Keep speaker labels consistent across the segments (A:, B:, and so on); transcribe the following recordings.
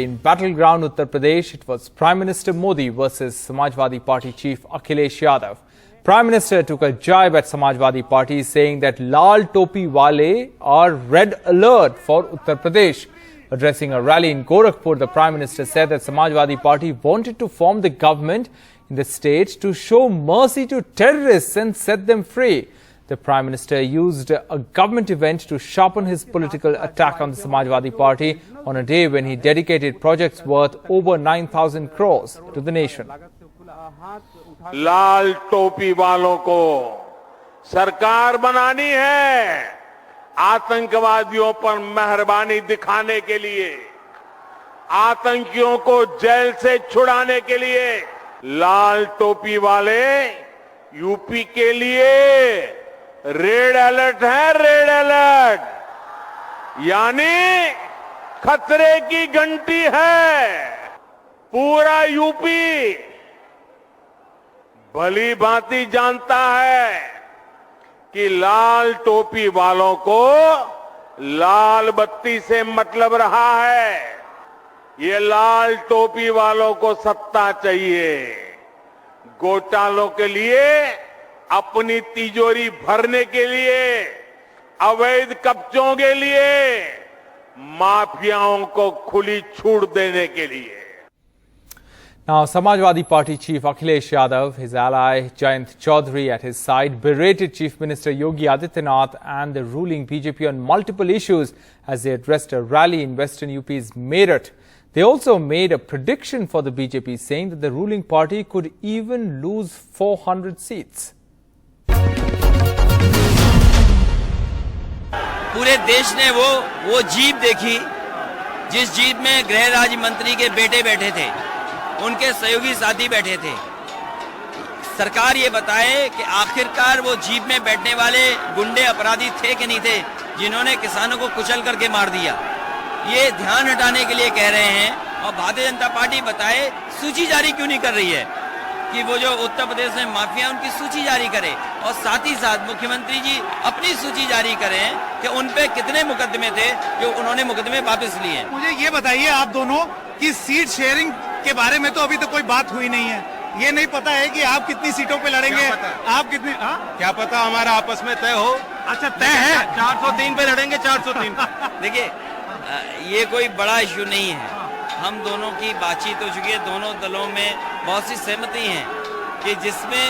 A: in battleground Uttar Pradesh, it was Prime Minister Modi versus Samajwadi Party chief Akhilesh Yadav. Prime Minister took a jibe at Samajwadi Party, saying that Lal Topi Wale are red alert for Uttar Pradesh. Addressing a rally in Gorakhpur, the Prime Minister said that Samajwadi Party wanted to form the government in the state to show mercy to terrorists and set them free. The Prime Minister used a government event to sharpen his political attack on the Samajwadi Party on a day when he dedicated projects worth over 9,000 crores to the nation.
B: लाल टोपी वालों को सरकार बनानी है, आतंकवादियों पर मेहरबानी दिखाने के लिए, आतंकियों को जेल से छुड़ाने के लिए। लाल टोपी वाले यूपी के लिए रेड अलर्ट है, रेड अलर्ट, यानी खतरे की घंटी है। पूरा यूपी भली भांति जानता है कि लाल टोपी वालों को लाल बत्ती से मतलब रहा है। ये लाल टोपी वालों को सत्ता चाहिए, घोटालों के लिए, अपनी तिजोरी भरने के लिए, अवैध कब्जों के लिए, माफियाओं को खुली छूट देने के लिए।
A: Now, Samajwadi Party chief Akhilesh Yadav, his ally Jayant Chaudhary at his side, berated Chief Minister Yogi Adityanath and the ruling BJP on multiple issues as they addressed a rally in Western UP's Meerut. They also made a prediction for the BJP, saying that the ruling party could even lose 400 seats.
C: पूरे देश ने वो jeep देखी जिस jeep में गृह राज्य मंत्री के बेटे बैठे थे, उनके सहयोगी साथी बैठे थे। सरकार ये बताए कि आखिरकार वो जीप में बैठने वाले गुंडे अपराधी थे कि नहीं थे, जिन्होंने किसानों को कुचल करके मार दिया। ये ध्यान हटाने के लिए कह रहे हैं। और भारतीय जनता पार्टी बताए सूची जारी क्यों नहीं कर रही है कि वो जो उत्तर प्रदेश में माफिया उनकी सूची जारी करे, और साथ ही साथ मुख्यमंत्री जी अपनी सूची जारी करें कि उन पे कितने मुकदमे थे जो उन्होंने मुकदमे वापस लिए।
D: मुझे ये बताइए आप दोनों कि सीट शेयरिंग के बारे में तो अभी तक कोई बात हुई नहीं है। ये नहीं पता है कि आप कितनी सीटों पे लड़ेंगे, आप कितनी,
B: क्या पता हमारा आपस में तय हो।
D: अच्छा, तय है
B: 403 पे लड़ेंगे, 403।
C: देखिए, ये कोई बड़ा इश्यू नहीं है। हम दोनों की बातचीत हो चुकी है, दोनों दलों में बहुत सी सहमति है कि जिसमें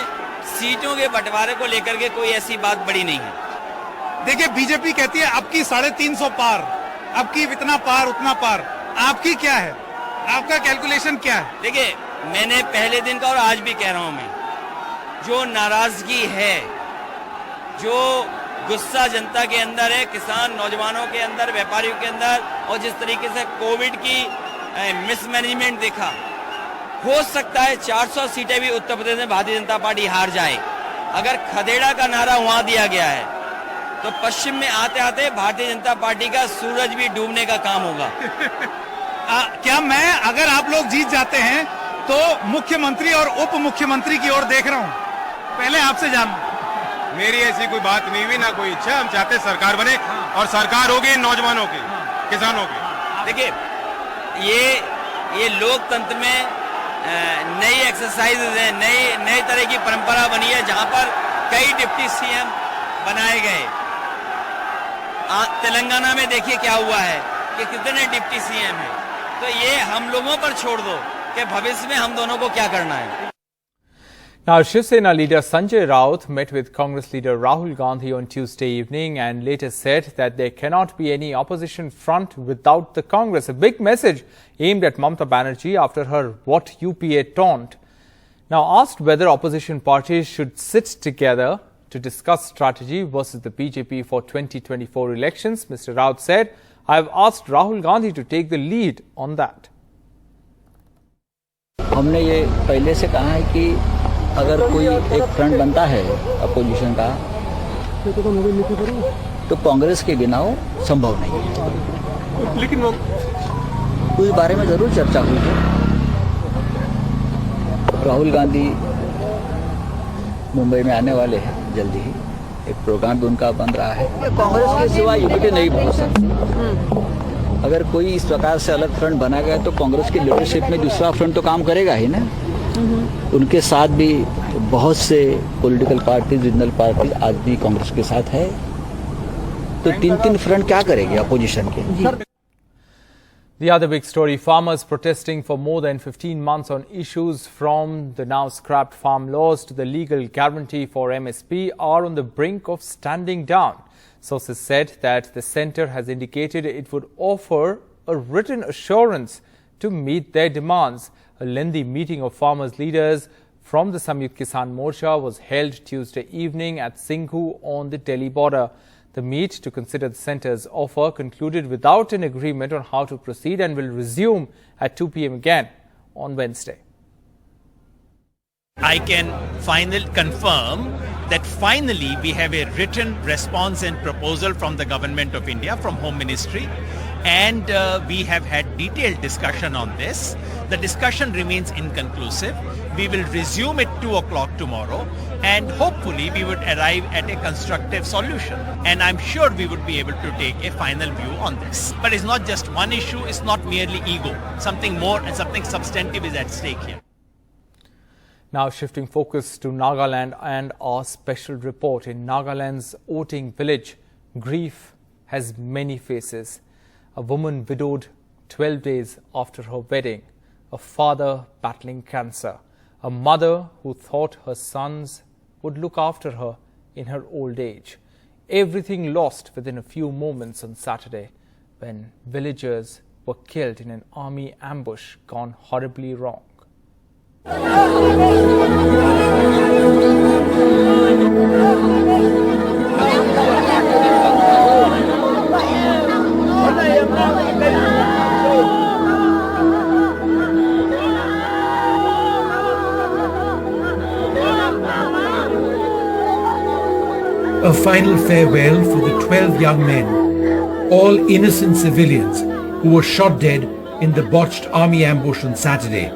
C: सीटों के बंटवारे को लेकर के कोई ऐसी बात बड़ी नहीं है।
D: देखिए, बीजेपी कहती है अब की 350 पार, अब की इतना पार उतना पार, आपकी क्या है, आपका कैलकुलेशन क्या है?
C: देखिए, मैंने पहले दिन का और आज भी कह रहा हूं, मैं जो नाराजगी है, जो गुस्सा जनता के अंदर है, किसान नौजवानों के अंदर, व्यापारियों के अंदर, और जिस तरीके से कोविड की मिसमैनेजमेंट देखा, हो सकता है 400 सीटें भी उत्तर प्रदेश में भारतीय जनता पार्टी हार जाए। अगर खदेड़ा का नारा वहां दिया गया है तो पश्चिम में आते आते भारतीय जनता पार्टी का सूरज भी डूबने का काम होगा।
D: क्या मैं, अगर आप लोग जीत जाते हैं तो मुख्यमंत्री और उप मुख्यमंत्री की ओर देख रहा हूं, पहले आपसे जानूं।
B: मेरी ऐसी कोई बात नहीं हुई, ना कोई इच्छा। हम चाहते सरकार बने, और सरकार होगी नौजवानों की, किसानों की।
C: देखिए, ये लोकतंत्र में नई एक्सरसाइजेज है, नई तरह की परंपरा बनी है, जहां पर कई डिप्टी सीएम बनाए गए। तेलंगाना में देखिए क्या हुआ है कि कितने डिप्टी सीएम हैं। तो ये हम लोगों पर छोड़ दो कि भविष्य में हम दोनों को क्या करना है।
A: Now, Shiv Sena leader Sanjay Raut met with Congress leader Rahul Gandhi on Tuesday evening and later said that there cannot be any opposition front without the Congress. A big message aimed at Mamata Banerjee after her "What UPA" taunt. Now, asked whether opposition parties should sit together to discuss strategy versus the BJP for 2024 elections, Mr. Raut said, "I have asked Rahul Gandhi to take the lead on that."
E: हमने ये पहले से कहा है कि अगर कोई एक फ्रंट बनता है अपोजिशन का तो कांग्रेस के बिना वो संभव नहीं है।
D: लेकिन वो
E: उस बारे में जरूर चर्चा हुई है। राहुल गांधी मुंबई में आने वाले हैं जल्दी ही, एक प्रोग्राम भी उनका बन रहा है। कांग्रेस के सिवा यूपीए नहीं पहुंच सकती। अगर कोई इस प्रकार से अलग फ्रंट बना गया तो कांग्रेस की लीडरशिप में दूसरा फ्रंट तो काम करेगा ही ना। उनके साथ भी बहुत से पॉलिटिकल पार्टी, रीजनल पार्टी आज भी कांग्रेस के साथ है, तो तीन फ्रंट क्या करेंगे अपोजिशन के।
A: The other big story, farmers protesting for more than 15 months on issues from the now scrapped farm laws to the legal guarantee for MSP are on the brink of standing down. Sources said that the centre has indicated it would offer a written assurance to meet their demands. A lengthy meeting of farmers' leaders from the Samyukt Kisan Morcha was held Tuesday evening at Singhu on the Delhi border. The meet to consider the centre's offer concluded without an agreement on how to proceed and will resume at 2 p.m. again on Wednesday.
F: I can confirm that finally we have a written response and proposal from the Government of India, from Home Ministry, and we have had detailed discussion on this. The discussion remains inconclusive. We will resume at 2 o'clock tomorrow, and hopefully we would arrive at a constructive solution. And I'm sure we would be able to take a final view on this. But it's not just one issue, it's not merely ego. Something more and something substantive is at stake here.
A: Now shifting focus to Nagaland and our special report. In Nagaland's Oting village, grief has many faces. A woman widowed 12 days after her wedding. A father battling cancer. A mother who thought her sons would look after her in her old age. Everything lost within a few moments on Saturday when villagers were killed in an army ambush gone horribly wrong.
G: A final farewell for the 12 young men, all innocent civilians who were shot dead in the botched army ambush on Saturday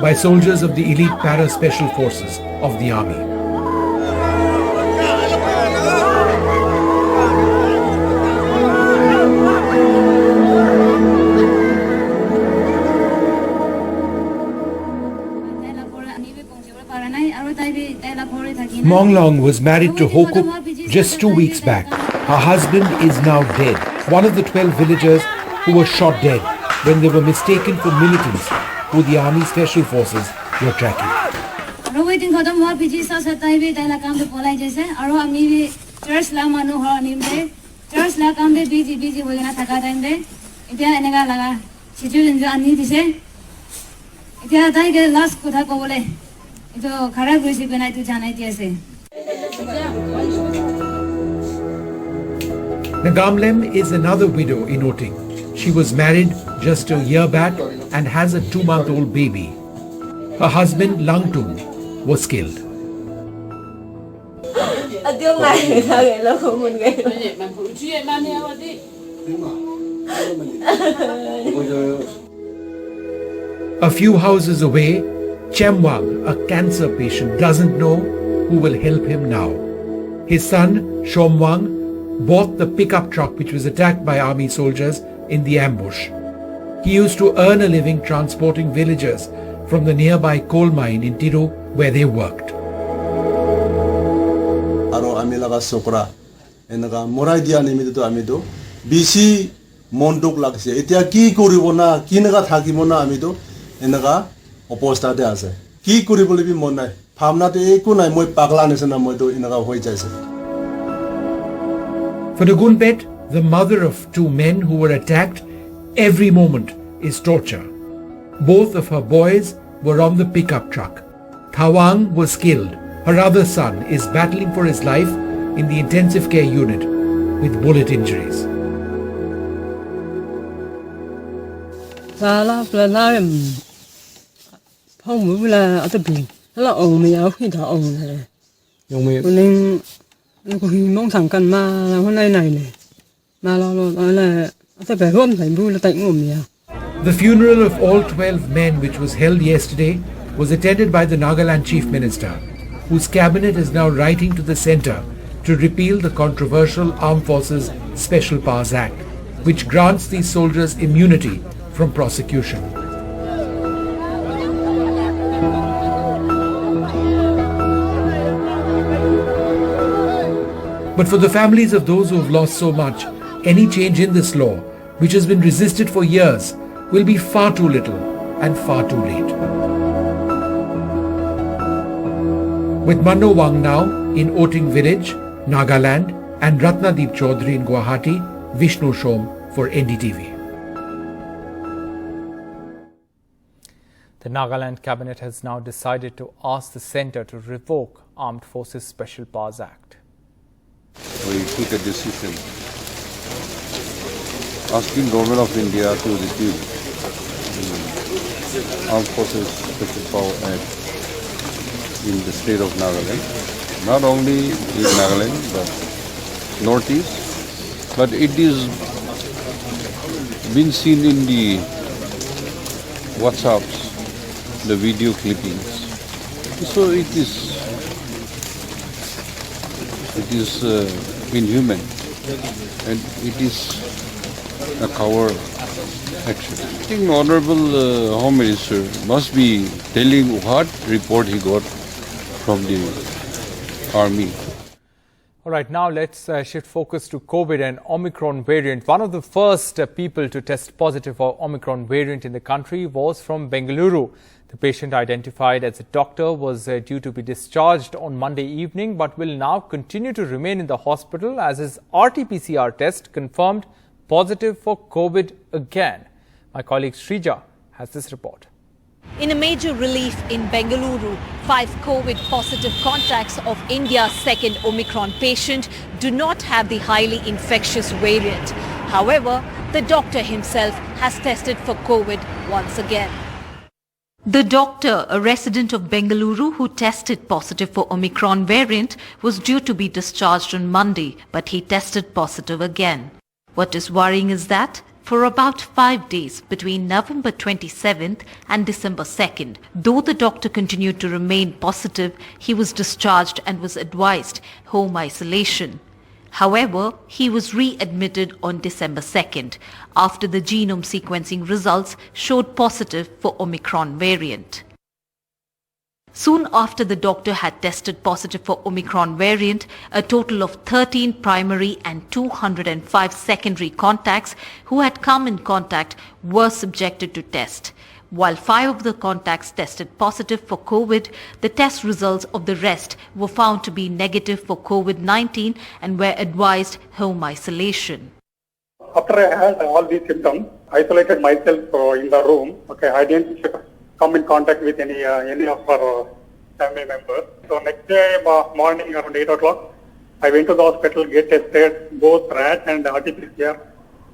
G: by soldiers of the elite para-special forces of the army. Monglong was married to Hokup just 2 weeks back. Her husband is now dead. One of the 12 villagers who were shot dead when they were mistaken for militants who the army special forces were tracking. Nagamlem is another widow in Oting. She was married just a year back and has a 2-month-old baby. Her husband, Langtung, was killed. A few houses away, Chemwang, a cancer patient, doesn't know who will help him now. His son, Shomwang, bought the pickup truck which was attacked by army soldiers in the ambush. He used to earn a living transporting villagers from the nearby coal mine in Tiru where they worked.
H: Aro amilaga sokra enaga morai dia nimido amido bisi mondok lagse etia ki koribona kinaga thakibona amido enaga oposta de ase ki koribole bi mon nai phamna te eku nai moi pagla nesena moi do enaga hoi jaise.
G: For Nagunpet, the mother of 2 men who were attacked, every moment is torture. Both of her boys were on the pickup truck. Thawang was killed. Her other son is battling for his life in the intensive care unit with bullet injuries. The funeral of all 12 men, which was held yesterday, was attended by the Nagaland Chief Minister, whose cabinet is now writing to the centre to repeal the controversial Armed Forces Special Powers Act. which grants these soldiers immunity from prosecution. But for the families of those who have lost so much, any change in this law, which has been resisted for years, will be far too little and far too late. With Manno Wang now in Oting village, Nagaland, and Ratnadeep Chaudhary in Guwahati, Vishnu Shom for NDTV.
A: The Nagaland cabinet has now decided to ask the centre to revoke Armed Forces Special Powers Act.
I: We took a decision asking Government of India to repeal the Armed Forces Special Power Act in the state of Nagaland. Not only in Nagaland but Northeast, but it is been seen in the WhatsApps, the video clippings. So it is inhuman, and it is a coward action. I think Honorable Home Minister must be telling what report he got from the army.
A: All right, now let's shift focus to COVID and Omicron variant. One of the first people to test positive for Omicron variant in the country was from Bengaluru. The patient, identified as a doctor, was due to be discharged on Monday evening but will now continue to remain in the hospital as his RT-PCR test confirmed positive for COVID again. My colleague Shrija has this report.
J: In a major relief in Bengaluru, 5 COVID-positive contacts of India's second Omicron patient do not have the highly infectious variant. However, the doctor himself has tested for COVID once again. The doctor, a resident of Bengaluru who tested positive for Omicron variant, was due to be discharged on Monday, but he tested positive again. What is worrying is that for about 5 days between November 27th and December 2nd, though the doctor continued to remain positive, he was discharged and was advised home isolation. However, he was readmitted on December 2nd after the genome sequencing results showed positive for Omicron variant. Soon after the doctor had tested positive for Omicron variant, a total of 13 primary and 205 secondary contacts who had come in contact were subjected to test. While 5 of the contacts tested positive for COVID, the test results of the rest were found to be negative for COVID-19 and were advised home isolation.
K: After I had all these symptoms, isolated myself in the room. I didn't come in contact with any of our family members. So next day morning around 8 o'clock, I went to the hospital, get tested, both RAT and RT-PCR.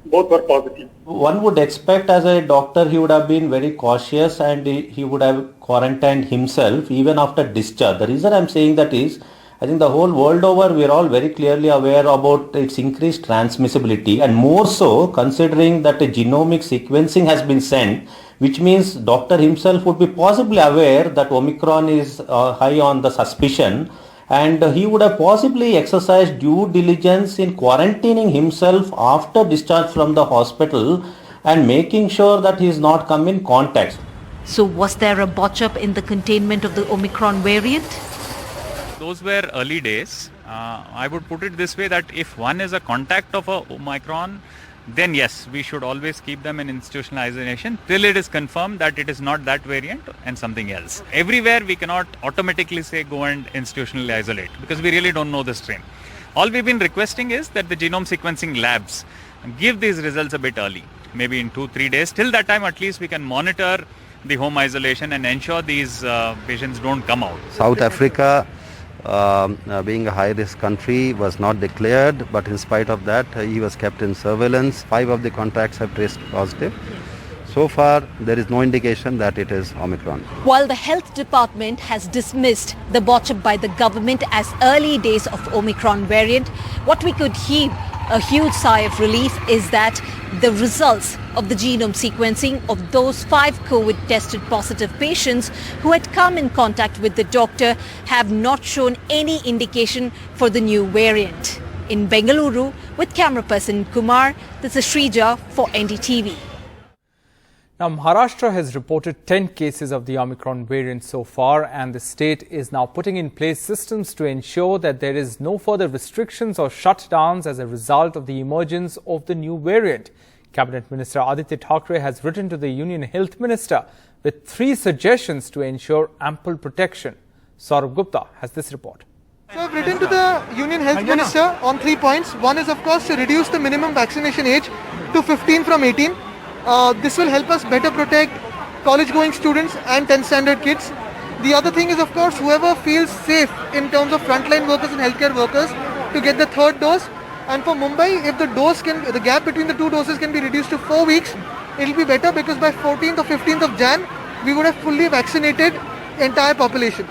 K: Both were positive.
L: One would expect as a doctor he would have been very cautious and he would have quarantined himself even after discharge. The reason I'm saying that is, I think the whole world over we are all very clearly aware about its increased transmissibility, and more so considering that a genomic sequencing has been sent, which means doctor himself would be possibly aware that Omicron is high on the suspicion, and he would have possibly exercised due diligence in quarantining himself after discharge from the hospital and making sure that he is not come in contact.
J: So was there a botch-up in the containment of the Omicron variant?
F: Those were early days. I would put it this way, that if one is a contact of a Omicron, then yes, we should always keep them in institutional isolation till it is confirmed that it is not that variant and something else. Everywhere we cannot automatically say go and institutionally isolate because we really don't know the strain. All we've been requesting is that the genome sequencing labs give these results a bit early, maybe in 2-3 days. Till that time at least we can monitor the home isolation and ensure these patients don't come out.
M: South Africa, being a high-risk country, was not declared, but in spite of that he was kept in surveillance. 5 of the contacts have traced positive. So far there is no indication that it is Omicron.
J: While the health department has dismissed the botch-up by the government as early days of Omicron variant, what we could heave a huge sigh of relief is that the results of the genome sequencing of those 5 COVID-tested positive patients who had come in contact with the doctor have not shown any indication for the new variant. In Bengaluru, with camera person Kumar, this is Shrija for NDTV.
A: Now, Maharashtra has reported 10 cases of the Omicron variant so far, and the state is now putting in place systems to ensure that there is no further restrictions or shutdowns as a result of the emergence of the new variant. Cabinet Minister Aditya Thackeray has written to the Union Health Minister with 3 suggestions to ensure ample protection. Saurabh Gupta has this report.
N: So I've written to the Union Health Minister on 3 points. One is, of course, to reduce the minimum vaccination age to 15 from 18. This will help us better protect college-going students and 10th standard kids. The other thing is, of course, whoever feels safe in terms of frontline workers and healthcare workers to get the 3rd dose. And for Mumbai, if the gap between the 2 doses can be reduced to 4 weeks, it will be better because by 14th or 15th of Jan, we would have fully vaccinated the entire population.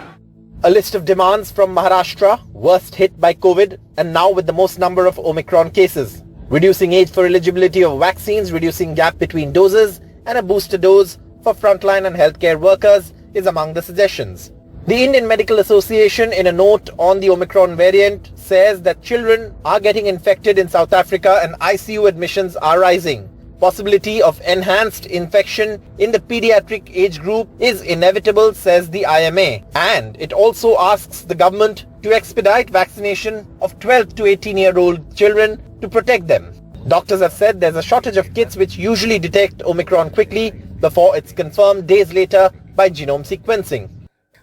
O: A list of demands from Maharashtra, worst hit by COVID and now with the most number of Omicron cases. Reducing age for eligibility of vaccines, reducing gap between doses and a booster dose for frontline and healthcare workers is among the suggestions. The Indian Medical Association, in a note on the Omicron variant, says that children are getting infected in South Africa and ICU admissions are rising. Possibility of enhanced infection in the pediatric age group is inevitable, says the IMA. And it also asks the government to expedite vaccination of 12 to 18-year-old children to protect them. Doctors have said there's a shortage of kits which usually detect Omicron quickly before it's confirmed days later by genome sequencing.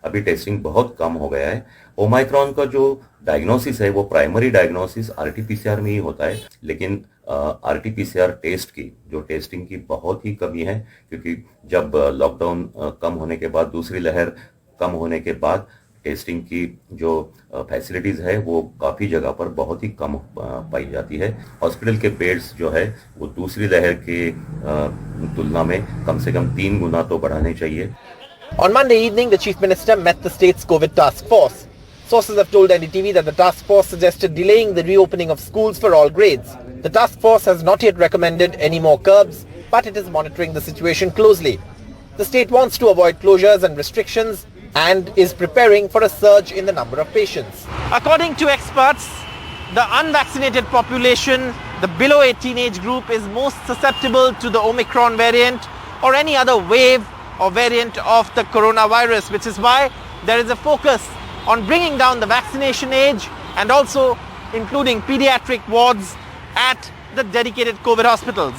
P: अभी testing बहुत कम हो गया है. Omicron का जो diagnosis है वो primary diagnosis RTPCR में ही होता है, लेकिन आरटीपीसीआर टेस्ट की जो टेस्टिंग की बहुत ही कमी है, क्योंकि जब लॉकडाउन कम होने के बाद, दूसरी लहर कम होने के बाद टेस्टिंग की जो फैसिलिटीज है वो काफी जगह पर बहुत ही कम पाई जाती है. हॉस्पिटल के बेड्स जो है वो दूसरी लहर के तुलना में कम से कम 3 गुना तो बढ़ाने चाहिए.
O: On Monday evening, the Chief Minister met the state's COVID task force. Sources have told NDTV that the task force suggested delaying the reopening of schools for all grades. The task force has not yet recommended any more curbs, but it is monitoring the situation closely. The state wants to avoid closures and restrictions and is preparing for a surge in the number of patients. According to experts, the unvaccinated population, the below 18 age group, is most susceptible to the Omicron variant or any other wave or variant of the coronavirus, which is why there is a focus on bringing down the vaccination age and also including pediatric wards at the dedicated COVID hospitals.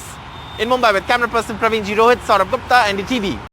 O: In Mumbai, with camera person Praveen G. Rohit, Saurabh Gupta, NDTV.